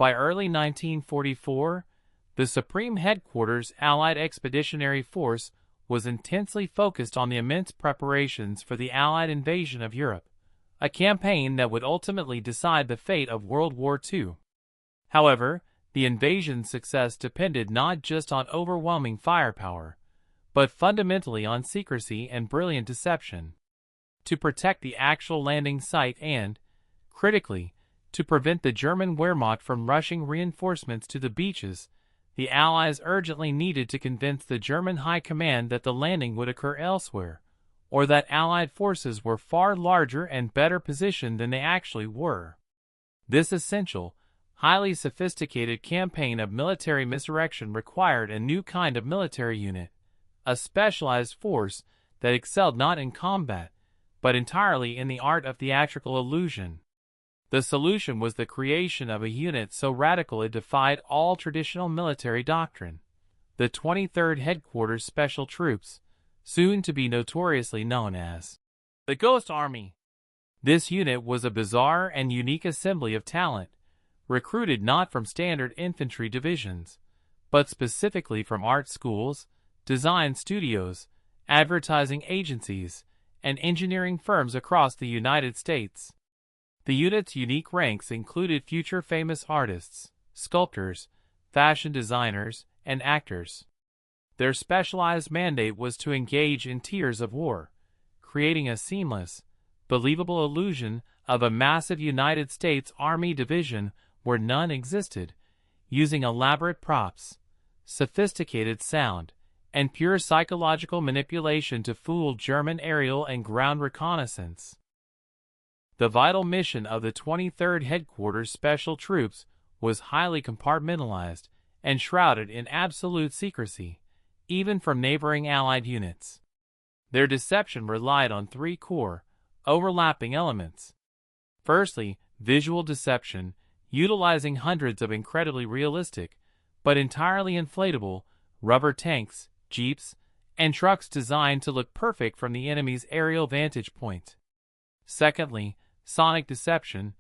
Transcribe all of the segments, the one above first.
By early 1944, the Supreme Headquarters Allied Expeditionary Force was intensely focused on the immense preparations for the Allied invasion of Europe, a campaign that would ultimately decide the fate of World War II. However, the invasion's success depended not just on overwhelming firepower, but fundamentally on secrecy and brilliant deception. To protect the actual landing site and, critically, to prevent the German Wehrmacht from rushing reinforcements to the beaches, the Allies urgently needed to convince the German High Command that the landing would occur elsewhere, or that Allied forces were far larger and better positioned than they actually were. This essential, highly sophisticated campaign of military misdirection required a new kind of military unit, a specialized force that excelled not in combat, but entirely in the art of theatrical illusion. The solution was the creation of a unit so radical it defied all traditional military doctrine: the 23rd Headquarters Special Troops, soon to be notoriously known as the Ghost Army. This unit was a bizarre and unique assembly of talent, recruited not from standard infantry divisions, but specifically from art schools, design studios, advertising agencies, and engineering firms across the United States. The unit's unique ranks included future famous artists, sculptors, fashion designers, and actors. Their specialized mandate was to engage in tiers of war, creating a seamless, believable illusion of a massive United States Army division where none existed, using elaborate props, sophisticated sound, and pure psychological manipulation to fool German aerial and ground reconnaissance. The vital mission of the 23rd Headquarters Special Troops was highly compartmentalized and shrouded in absolute secrecy, even from neighboring Allied units. Their deception relied on three core, overlapping elements. Firstly, visual deception, utilizing hundreds of incredibly realistic, but entirely inflatable, rubber tanks, jeeps, and trucks designed to look perfect from the enemy's aerial vantage point. Secondly, sonic deception,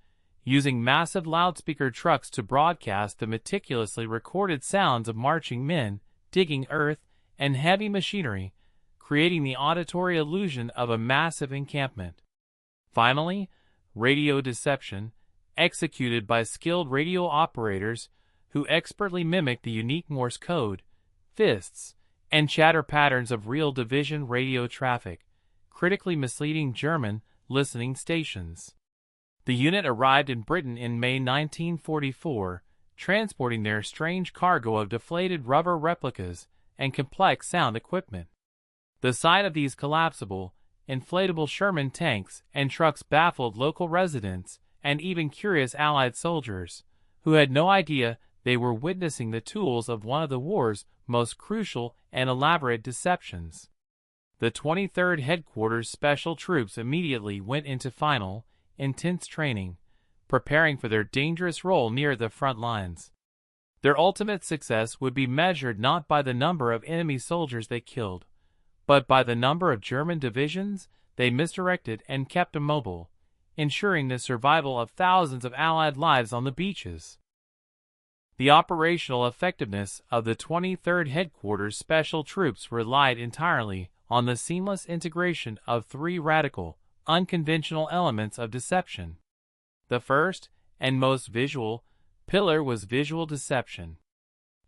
using massive loudspeaker trucks to broadcast the meticulously recorded sounds of marching men, digging earth, and heavy machinery, creating the auditory illusion of a massive encampment. Finally, radio deception, executed by skilled radio operators who expertly mimicked the unique Morse code, fists, and chatter patterns of real division radio traffic, critically misleading German listening stations. The unit arrived in Britain in May 1944, transporting their strange cargo of deflated rubber replicas and complex sound equipment. The sight of these collapsible, inflatable Sherman tanks and trucks baffled local residents and even curious Allied soldiers, who had no idea they were witnessing the tools of one of the war's most crucial and elaborate deceptions. The 23rd Headquarters Special Troops immediately went into final, intense training, preparing for their dangerous role near the front lines. Their ultimate success would be measured not by the number of enemy soldiers they killed, but by the number of German divisions they misdirected and kept immobile, ensuring the survival of thousands of Allied lives on the beaches. The operational effectiveness of the 23rd Headquarters Special Troops relied entirely on the seamless integration of three radical, unconventional elements of deception. The first, and most visual, pillar was visual deception.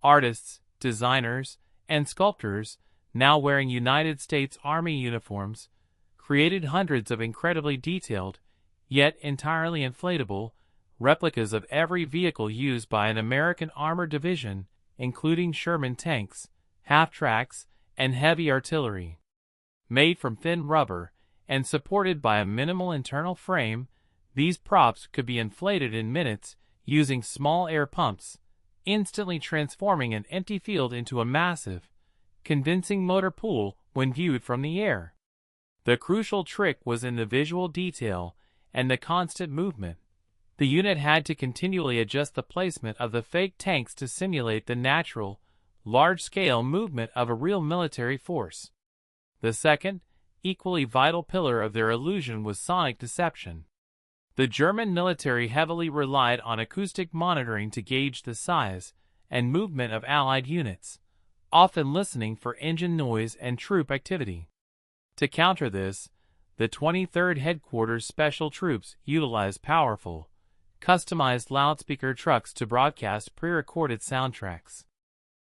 Artists, designers, and sculptors, now wearing United States Army uniforms, created hundreds of incredibly detailed, yet entirely inflatable, replicas of every vehicle used by an American armored division, including Sherman tanks, half-tracks, and heavy artillery. Made from thin rubber and supported by a minimal internal frame, these props could be inflated in minutes using small air pumps, instantly transforming an empty field into a massive, convincing motor pool when viewed from the air. The crucial trick was in the visual detail and the constant movement. The unit had to continually adjust the placement of the fake tanks to simulate the natural, large-scale movement of a real military force. The second, equally vital pillar of their illusion was sonic deception. The German military heavily relied on acoustic monitoring to gauge the size and movement of Allied units, often listening for engine noise and troop activity. To counter this, the 23rd Headquarters Special Troops utilized powerful, customized loudspeaker trucks to broadcast pre-recorded soundtracks.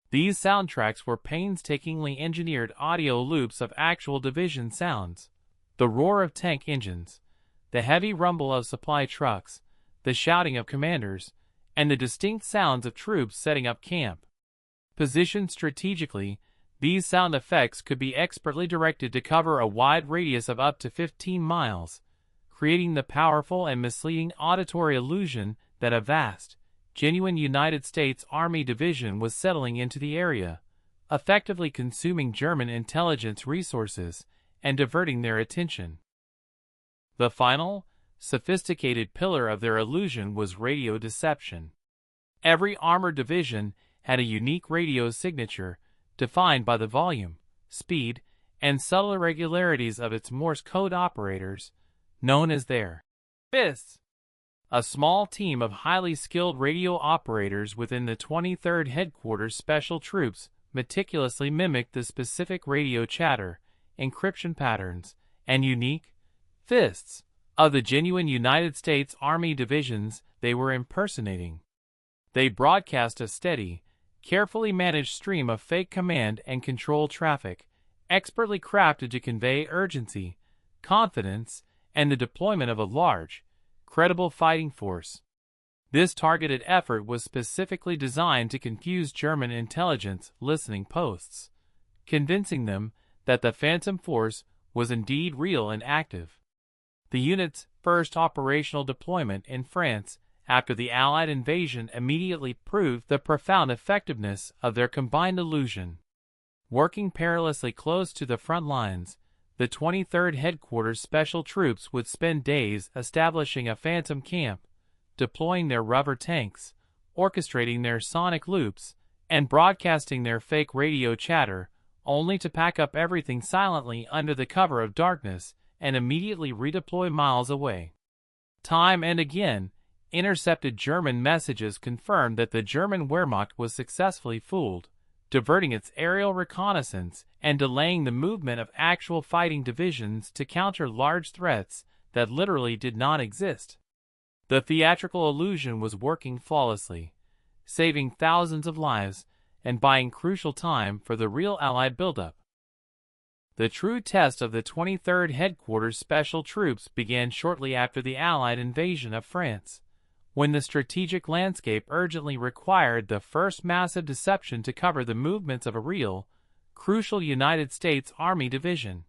These soundtracks were painstakingly engineered audio loops of actual division sounds: the roar of tank engines, the heavy rumble of supply trucks, the shouting of commanders, and the distinct sounds of troops setting up camp. Positioned strategically, these sound effects could be expertly directed to cover a wide radius of up to 15 miles, creating the powerful and misleading auditory illusion that a vast, genuine United States Army division was settling into the area, effectively consuming German intelligence resources and diverting their attention. The final, sophisticated pillar of their illusion was radio deception. Every armored division had a unique radio signature defined by the volume, speed, and subtle irregularities of its Morse code operators, known as their fists. A small team of highly skilled radio operators within the 23rd Headquarters Special Troops meticulously mimicked the specific radio chatter, encryption patterns, and unique fists of the genuine United States Army divisions they were impersonating. They broadcast a steady, carefully managed stream of fake command and control traffic, expertly crafted to convey urgency, confidence, and the deployment of a large, credible fighting force. This targeted effort was specifically designed to confuse German intelligence listening posts, convincing them that the Phantom Force was indeed real and active. The unit's first operational deployment in France after the Allied invasion immediately proved the profound effectiveness of their combined illusion. Working perilously close to the front lines, the 23rd Headquarters Special Troops would spend days establishing a phantom camp, deploying their rubber tanks, orchestrating their sonic loops, and broadcasting their fake radio chatter, only to pack up everything silently under the cover of darkness and immediately redeploy miles away. Time and again, intercepted German messages confirmed that the German Wehrmacht was successfully fooled, diverting its aerial reconnaissance and delaying the movement of actual fighting divisions to counter large threats that literally did not exist. The theatrical illusion was working flawlessly, saving thousands of lives and buying crucial time for the real Allied buildup. The true test of the 23rd Headquarters Special Troops began shortly after the Allied invasion of France, when the strategic landscape urgently required the first massive deception to cover the movements of a real, crucial United States Army division.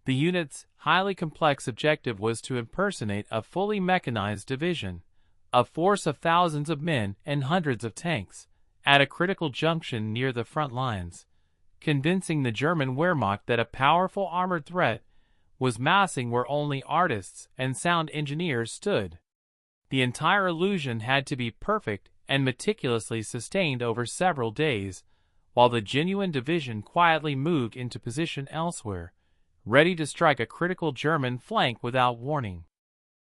The unit's highly complex objective was to impersonate a fully mechanized division, a force of thousands of men and hundreds of tanks, at a critical junction near the front lines, convincing the German Wehrmacht that a powerful armored threat was massing where only artists and sound engineers stood. The entire illusion had to be perfect and meticulously sustained over several days, while the genuine division quietly moved into position elsewhere, ready to strike a critical German flank without warning.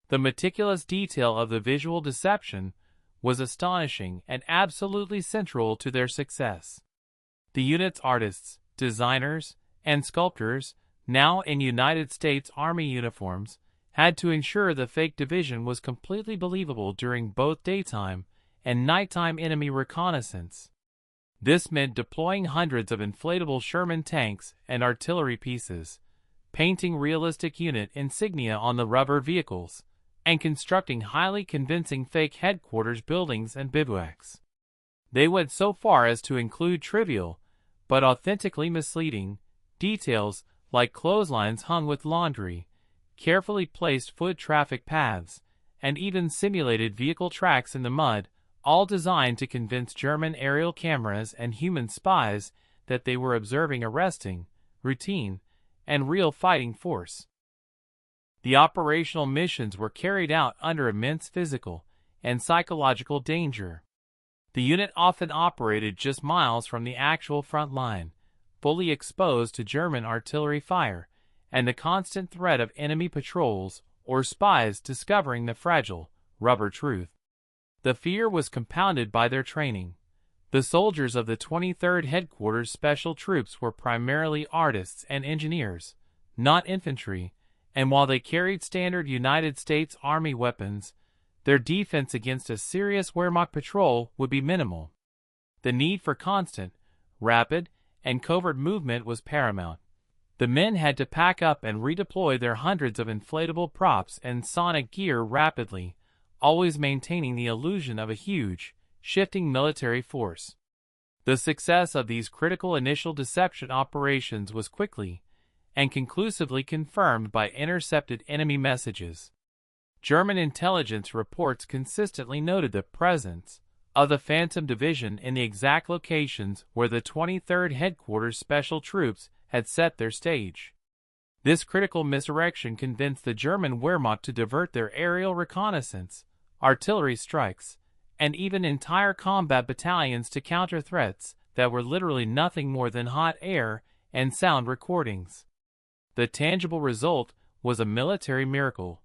The meticulous detail of the visual deception was astonishing and absolutely central to their success. The unit's artists, designers, and sculptors, now in United States Army uniforms, had to ensure the fake division was completely believable during both daytime and nighttime enemy reconnaissance. This meant deploying hundreds of inflatable Sherman tanks and artillery pieces, painting realistic unit insignia on the rubber vehicles, and constructing highly convincing fake headquarters buildings and bivouacs. They went so far as to include trivial, but authentically misleading, details like clotheslines hung with laundry, carefully placed foot traffic paths, and even simulated vehicle tracks in the mud, all designed to convince German aerial cameras and human spies that they were observing arresting, routine, and real fighting force. The operational missions were carried out under immense physical and psychological danger. The unit often operated just miles from the actual front line, fully exposed to German artillery fire and the constant threat of enemy patrols or spies discovering the fragile, rubber truth. The fear was compounded by their training. The soldiers of the 23rd Headquarters Special Troops were primarily artists and engineers, not infantry, and while they carried standard United States Army weapons, their defense against a serious Wehrmacht patrol would be minimal. The need for constant, rapid, and covert movement was paramount. The men had to pack up and redeploy their hundreds of inflatable props and sonic gear rapidly, always maintaining the illusion of a huge, shifting military force. The success of these critical initial deception operations was quickly and conclusively confirmed by intercepted enemy messages. German intelligence reports consistently noted the presence of the Phantom Division in the exact locations where the 23rd Headquarters Special Troops had set their stage. This critical misdirection convinced the German Wehrmacht to divert their aerial reconnaissance, artillery strikes, and even entire combat battalions to counter threats that were literally nothing more than hot air and sound recordings. The tangible result was a military miracle.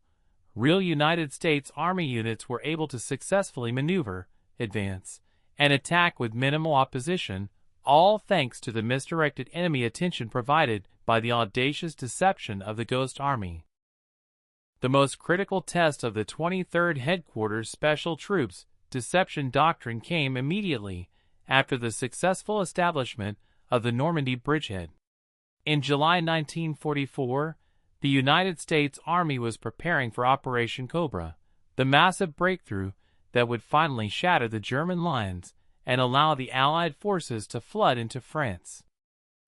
Real United States Army units were able to successfully maneuver, advance, and attack with minimal opposition, all thanks to the misdirected enemy attention provided by the audacious deception of the Ghost Army. The most critical test of the 23rd Headquarters Special Troops deception doctrine came immediately after the successful establishment of the Normandy bridgehead. In July 1944, the United States Army was preparing for Operation Cobra, the massive breakthrough that would finally shatter the German lines and allow the Allied forces to flood into France.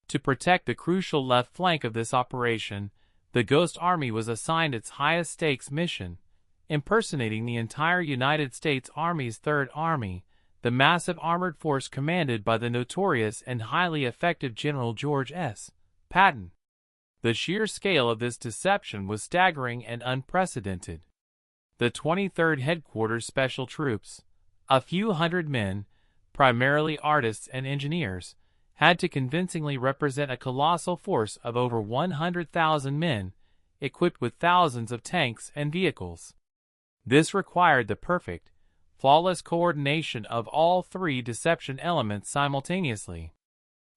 To protect the crucial left flank of this operation, the Ghost Army was assigned its highest stakes mission, impersonating the entire United States Army's Third Army, the massive armored force commanded by the notorious and highly effective General George S. Patton. The sheer scale of this deception was staggering and unprecedented. The 23rd Headquarters Special Troops, a few hundred men, primarily artists and engineers, had to convincingly represent a colossal force of over 100,000 men, equipped with thousands of tanks and vehicles. This required the perfect, flawless coordination of all three deception elements simultaneously.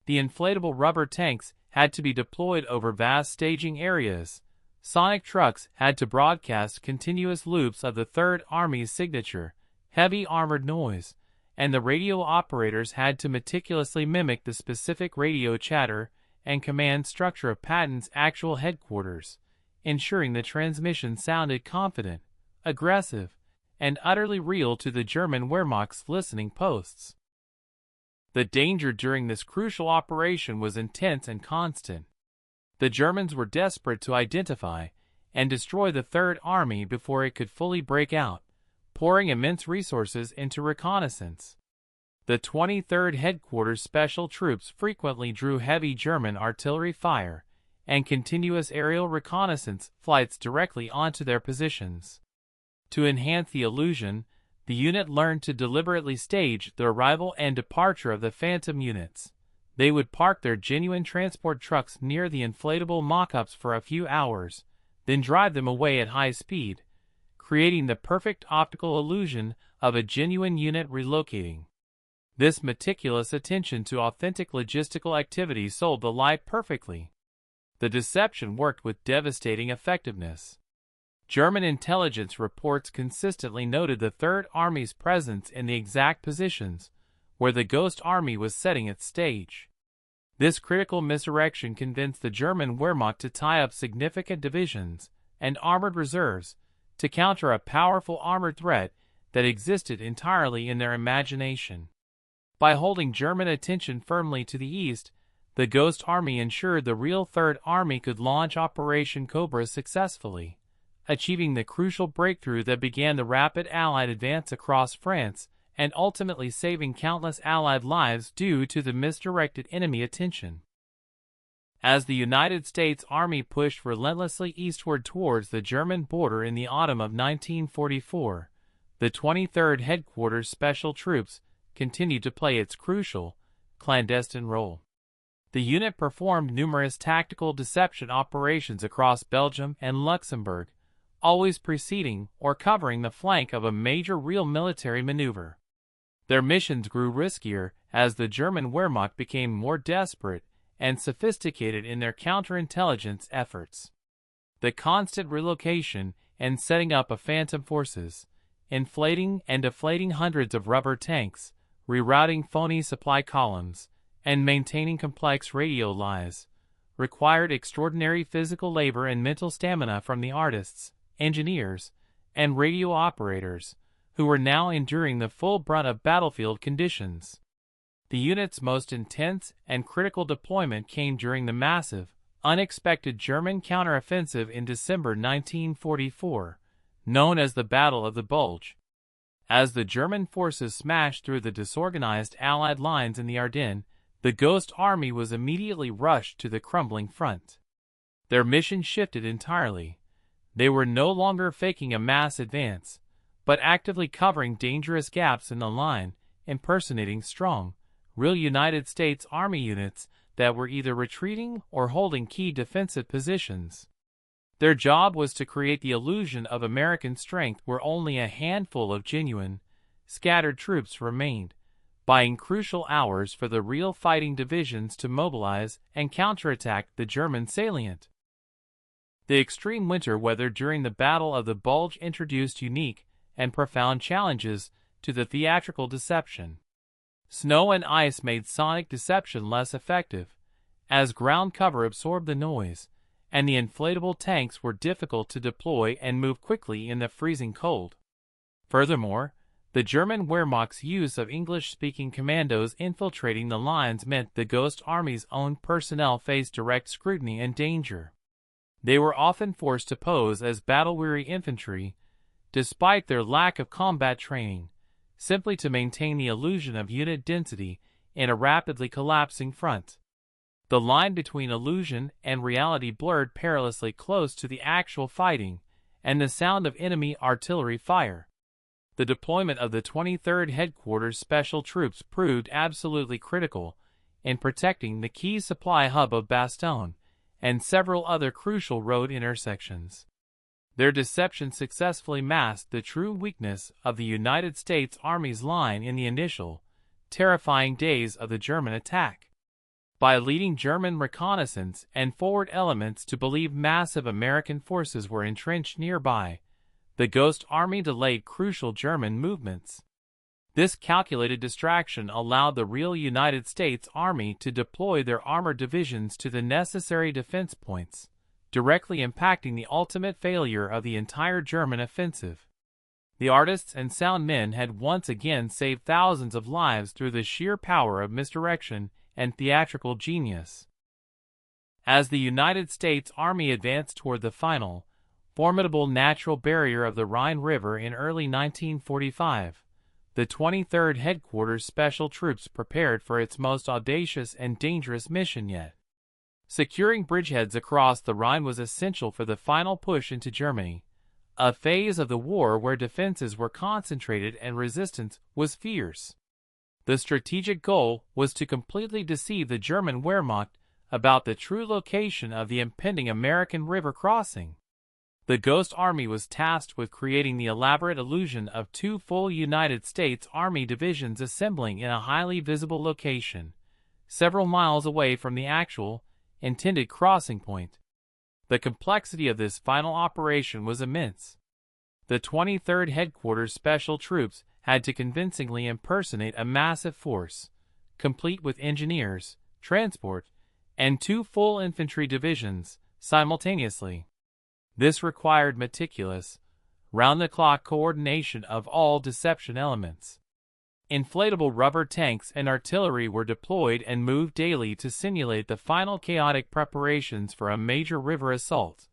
The inflatable rubber tanks had to be deployed over vast staging areas. Sonic trucks had to broadcast continuous loops of the Third Army's signature, heavy armored noise, and the radio operators had to meticulously mimic the specific radio chatter and command structure of Patton's actual headquarters, ensuring the transmission sounded confident, aggressive, and utterly real to the German Wehrmacht's listening posts. The danger during this crucial operation was intense and constant. The Germans were desperate to identify and destroy the Third Army before it could fully break out, pouring immense resources into reconnaissance. The 23rd Headquarters Special Troops frequently drew heavy German artillery fire and continuous aerial reconnaissance flights directly onto their positions. To enhance the illusion, the unit learned to deliberately stage the arrival and departure of the Phantom units. They would park their genuine transport trucks near the inflatable mock-ups for a few hours, then drive them away at high speed, creating the perfect optical illusion of a genuine unit relocating. This meticulous attention to authentic logistical activity sold the lie perfectly. The deception worked with devastating effectiveness. German intelligence reports consistently noted the Third Army's presence in the exact positions where the Ghost Army was setting its stage. This critical misdirection convinced the German Wehrmacht to tie up significant divisions and armored reserves to counter a powerful armored threat that existed entirely in their imagination. By holding German attention firmly to the east, the Ghost Army ensured the real Third Army could launch Operation Cobra successfully, achieving the crucial breakthrough that began the rapid Allied advance across France and ultimately saving countless Allied lives due to the misdirected enemy attention. As the United States Army pushed relentlessly eastward towards the German border in the autumn of 1944, the 23rd Headquarters Special Troops continued to play its crucial, clandestine role. The unit performed numerous tactical deception operations across Belgium and Luxembourg, always preceding or covering the flank of a major real military maneuver. Their missions grew riskier as the German Wehrmacht became more desperate and sophisticated in their counterintelligence efforts. The constant relocation and setting up of phantom forces, inflating and deflating hundreds of rubber tanks, rerouting phony supply columns, and maintaining complex radio lies, required extraordinary physical labor and mental stamina from the artists, engineers, and radio operators, who were now enduring the full brunt of battlefield conditions. The unit's most intense and critical deployment came during the massive, unexpected German counteroffensive in December 1944, known as the Battle of the Bulge. As the German forces smashed through the disorganized Allied lines in the Ardennes, the Ghost Army was immediately rushed to the crumbling front. Their mission shifted entirely. They were no longer faking a mass advance, but actively covering dangerous gaps in the line, impersonating strong, real United States Army units that were either retreating or holding key defensive positions. Their job was to create the illusion of American strength where only a handful of genuine, scattered troops remained, buying crucial hours for the real fighting divisions to mobilize and counterattack the German salient. The extreme winter weather during the Battle of the Bulge introduced unique and profound challenges to the theatrical deception. Snow and ice made sonic deception less effective, as ground cover absorbed the noise, and the inflatable tanks were difficult to deploy and move quickly in the freezing cold. Furthermore, the German Wehrmacht's use of English-speaking commandos infiltrating the lines meant the Ghost Army's own personnel faced direct scrutiny and danger. They were often forced to pose as battle-weary infantry, despite their lack of combat training, simply to maintain the illusion of unit density in a rapidly collapsing front. The line between illusion and reality blurred perilously close to the actual fighting and the sound of enemy artillery fire. The deployment of the 23rd Headquarters Special Troops proved absolutely critical in protecting the key supply hub of Bastogne and several other crucial road intersections. Their deception successfully masked the true weakness of the United States Army's line in the initial, terrifying days of the German attack. By leading German reconnaissance and forward elements to believe massive American forces were entrenched nearby, the Ghost Army delayed crucial German movements. This calculated distraction allowed the real United States Army to deploy their armored divisions to the necessary defense points, directly impacting the ultimate failure of the entire German offensive. The artists and sound men had once again saved thousands of lives through the sheer power of misdirection and theatrical genius. As the United States Army advanced toward the final, formidable natural barrier of the Rhine River in early 1945, the 23rd Headquarters Special Troops prepared for its most audacious and dangerous mission yet. Securing bridgeheads across the Rhine was essential for the final push into Germany, a phase of the war where defenses were concentrated and resistance was fierce. The strategic goal was to completely deceive the German Wehrmacht about the true location of the impending American river crossing. The Ghost Army was tasked with creating the elaborate illusion of two full United States Army divisions assembling in a highly visible location, several miles away from the actual, intended crossing point. The complexity of this final operation was immense. The 23rd Headquarters Special Troops had to convincingly impersonate a massive force, complete with engineers, transport, and two full infantry divisions, simultaneously. This required meticulous, round-the-clock coordination of all deception elements. Inflatable rubber tanks and artillery were deployed and moved daily to simulate the final chaotic preparations for a major river assault,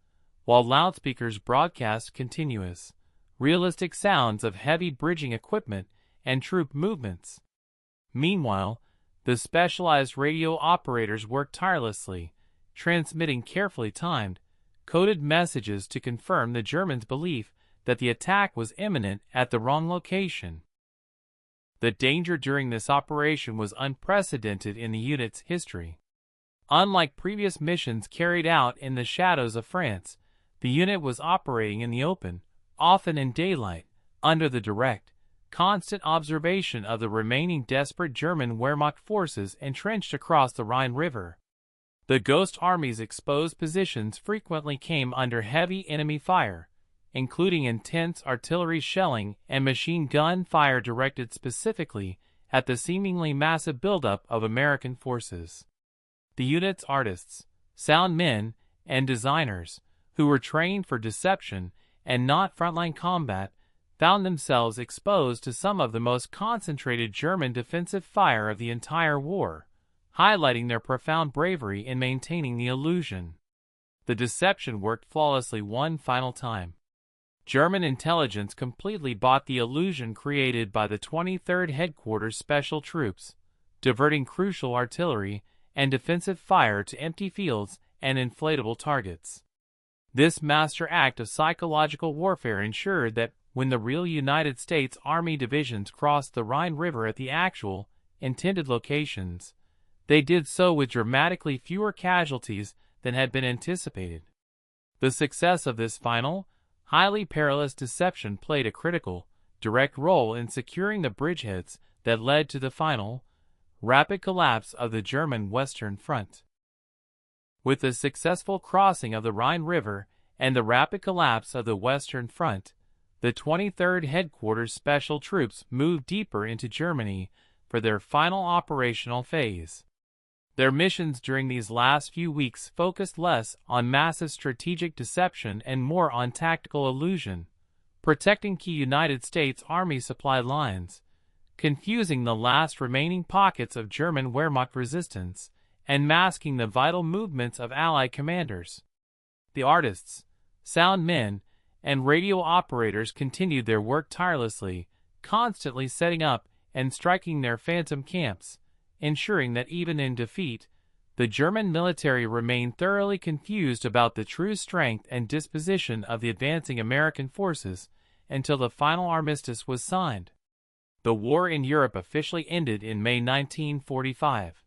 while loudspeakers broadcast continuous, realistic sounds of heavy bridging equipment and troop movements. Meanwhile, the specialized radio operators worked tirelessly, transmitting carefully timed, coded messages to confirm the Germans' belief that the attack was imminent at the wrong location. The danger during this operation was unprecedented in the unit's history. Unlike previous missions carried out in the shadows of France, The unit was operating in the open, often in daylight, under the direct, constant observation of the remaining desperate German Wehrmacht forces entrenched across the Rhine River. The Ghost Army's exposed positions frequently came under heavy enemy fire, including intense artillery shelling and machine gun fire directed specifically at the seemingly massive buildup of American forces. The unit's artists, sound men, and designers, who were trained for deception and not frontline combat, found themselves exposed to some of the most concentrated German defensive fire of the entire war, highlighting their profound bravery in maintaining the illusion. The deception worked flawlessly one final time. German intelligence completely bought the illusion created by the 23rd Headquarters Special Troops, diverting crucial artillery and defensive fire to empty fields and inflatable targets. This master act of psychological warfare ensured that when the real United States Army divisions crossed the Rhine River at the actual, intended locations, they did so with dramatically fewer casualties than had been anticipated. The success of this final, highly perilous deception played a critical, direct role in securing the bridgeheads that led to the final, rapid collapse of the German Western Front. With the successful crossing of the Rhine River and the rapid collapse of the Western Front, the 23rd Headquarters Special Troops moved deeper into Germany for their final operational phase. Their missions during these last few weeks focused less on massive strategic deception and more on tactical illusion, protecting key United States Army supply lines, confusing the last remaining pockets of German Wehrmacht resistance, and masking the vital movements of Allied commanders. The artists, sound men, and radio operators continued their work tirelessly, constantly setting up and striking their phantom camps, ensuring that even in defeat, the German military remained thoroughly confused about the true strength and disposition of the advancing American forces until the final armistice was signed. The war in Europe officially ended in May 1945.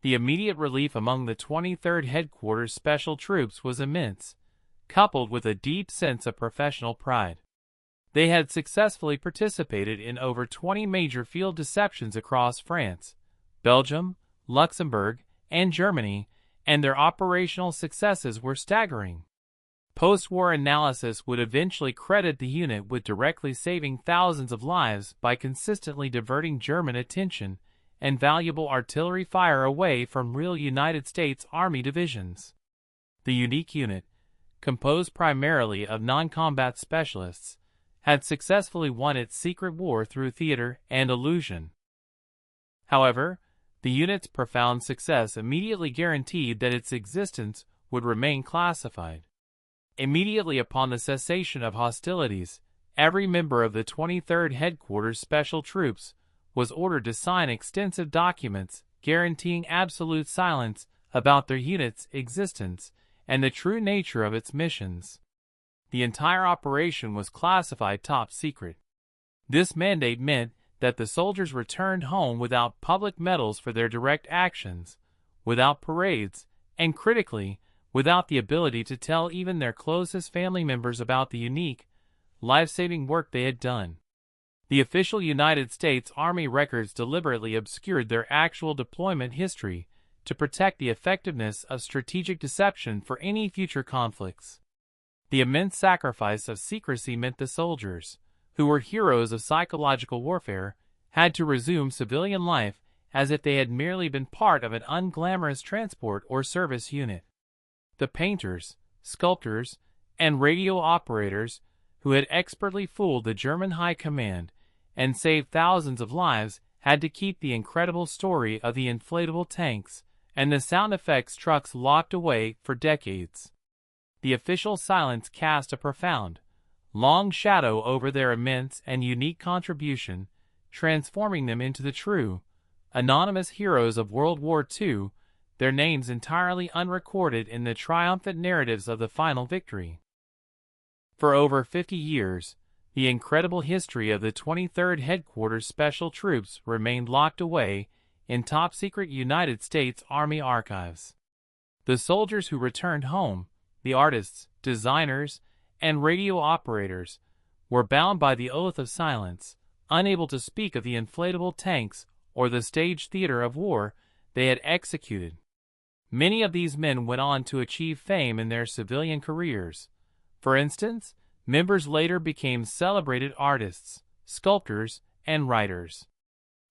The immediate relief among the 23rd Headquarters Special Troops was immense, coupled with a deep sense of professional pride. They had successfully participated in over 20 major field deceptions across France, Belgium, Luxembourg, and Germany, and their operational successes were staggering. Post-war analysis would eventually credit the unit with directly saving thousands of lives by consistently diverting German attention and valuable artillery fire away from real United States Army divisions. The unique unit, composed primarily of non-combat specialists, had successfully won its secret war through theater and illusion. However, the unit's profound success immediately guaranteed that its existence would remain classified. Immediately upon the cessation of hostilities, every member of the 23rd Headquarters Special Troops was ordered to sign extensive documents guaranteeing absolute silence about their unit's existence and the true nature of its missions. The entire operation was classified top secret. This mandate meant that the soldiers returned home without public medals for their direct actions, without parades, and critically, without the ability to tell even their closest family members about the unique, life-saving work they had done. The official United States Army records deliberately obscured their actual deployment history to protect the effectiveness of strategic deception for any future conflicts. The immense sacrifice of secrecy meant the soldiers, who were heroes of psychological warfare, had to resume civilian life as if they had merely been part of an unglamorous transport or service unit. The painters, sculptors, and radio operators who had expertly fooled the German High Command and saved thousands of lives had to keep the incredible story of the inflatable tanks and the sound effects trucks locked away for decades. The official silence cast a profound, long shadow over their immense and unique contribution, transforming them into the true, anonymous heroes of World War II, their names entirely unrecorded in the triumphant narratives of the final victory. For over 50 years, the incredible history of the 23rd Headquarters Special Troops remained locked away in top-secret United States Army archives. The soldiers who returned home, the artists, designers, and radio operators were bound by the oath of silence, unable to speak of the inflatable tanks or the stage theater of war they had executed. Many of these men went on to achieve fame in their civilian careers. For instance, members later became celebrated artists, sculptors, and writers.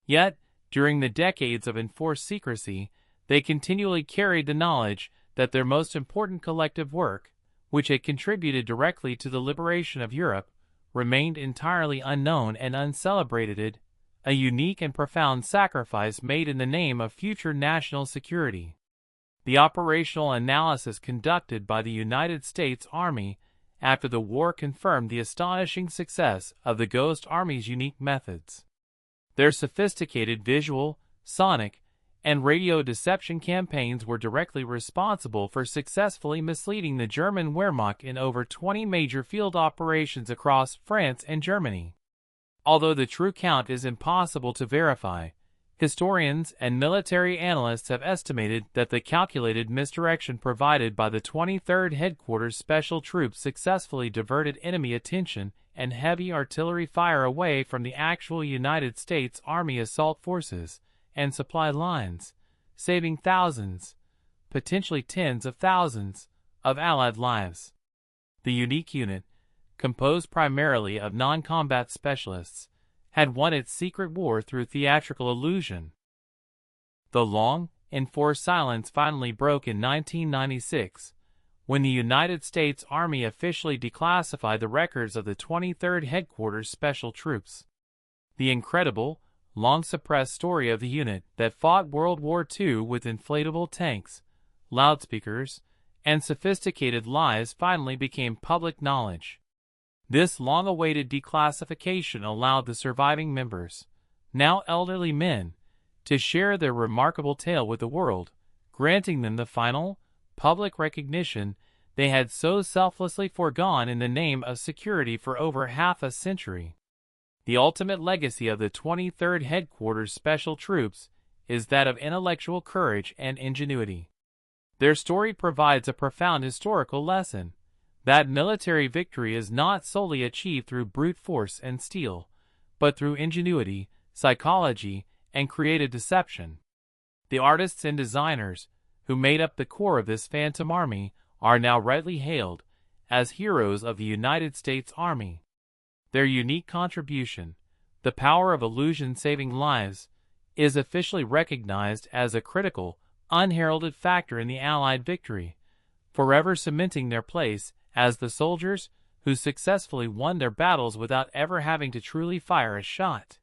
Yet, during the decades of enforced secrecy, they continually carried the knowledge that their most important collective work, which had contributed directly to the liberation of Europe, remained entirely unknown and uncelebrated, a unique and profound sacrifice made in the name of future national security. The operational analysis conducted by the United States Army after the war confirmed the astonishing success of the Ghost Army's unique methods. Their sophisticated visual, sonic, and radio deception campaigns were directly responsible for successfully misleading the German Wehrmacht in over 20 major field operations across France and Germany. Although the true count is impossible to verify, historians and military analysts have estimated that the calculated misdirection provided by the 23rd Headquarters Special Troops successfully diverted enemy attention and heavy artillery fire away from the actual United States Army assault forces and supply lines, saving thousands, potentially tens of thousands, of Allied lives. The unique unit, composed primarily of non-combat specialists, had won its secret war through theatrical illusion. The long, enforced silence finally broke in 1996, when the United States Army officially declassified the records of the 23rd Headquarters Special Troops. The incredible, long-suppressed story of the unit that fought World War II with inflatable tanks, loudspeakers, and sophisticated lies finally became public knowledge. This long-awaited declassification allowed the surviving members, now elderly men, to share their remarkable tale with the world, granting them the final, public recognition they had so selflessly foregone in the name of security for over half a century. The ultimate legacy of the 23rd Headquarters Special Troops is that of intellectual courage and ingenuity. Their story provides a profound historical lesson that military victory is not solely achieved through brute force and steel, but through ingenuity, psychology, and creative deception. The artists and designers who made up the core of this phantom army are now rightly hailed as heroes of the United States Army. Their unique contribution, the power of illusion saving lives, is officially recognized as a critical, unheralded factor in the Allied victory, forever cementing their place as the soldiers who successfully won their battles without ever having to truly fire a shot.